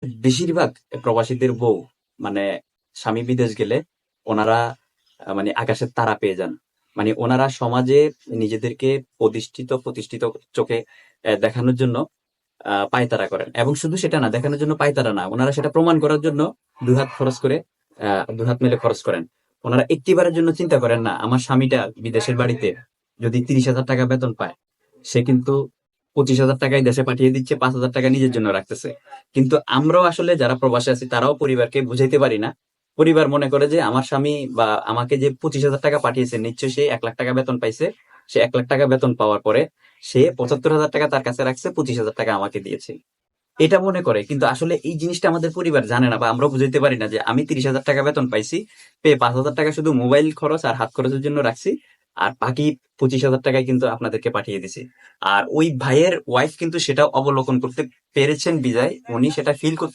বেশিরভাগ প্রবাসীদের বউ মানে স্বামী বিদেশ গেলে ওনারা মানে আকাশের তারা পেয়ে যান। মানে ওনারা সমাজে নিজেদেরকে প্রতিষ্ঠিত চোখে দেখানোর জন্য পায়তারা করেন, এবং শুধু সেটা না, দেখানোর জন্য পায়তারা না, ওনারা সেটা প্রমাণ করার জন্য দুহাত খরচ করে, দুহাত মেলে খরচ করেন। ওনারা একটিবারের জন্য চিন্তা করেন না আমার স্বামীটা বিদেশের বাড়িতে যদি 30,000 টাকা বেতন পায়, সে কিন্তু 25,000 টাকাই দেশে পাঠিয়ে দিচ্ছে, 5,000 টাকা নিজের জন্য রাখতেছে। কিন্তু আমরাও আসলে যারা প্রবাসে আছি তারাও পরিবারকে বুঝাইতে পারি না। পরিবার মনে করে যে আমার স্বামী বা আমাকে যে 25,000 টাকা পাঠিয়েছে, নিশ্চয়ই সে 1 লাখ টাকা বেতন পাইছে। সে 1 লাখ টাকা বেতন পাওয়ার পরে সে 75,000 টাকা তার কাছে রাখছে, 25,000 টাকা আমাকে দিয়েছে, এটা মনে করে। কিন্তু আসলে এই জিনিসটা আমাদের পরিবার জানে না, বা আমরা বুঝাইতে পারি না যে আমি 30,000 টাকা বেতন পাইছি, পেয়ে 5,000 টাকা শুধু মোবাইল খরচ আর হাত খরচের জন্য রাখছি, আর বাকি 25,000 টাকায় কিন্তু আপনাদেরকে পাঠিয়ে দিছি। আর ওই ভাইয়ের ওয়াইফ কিন্তু সেটা অবলোকন করতে পেরেছেন বিদায় উনি সেটা ফিল করতে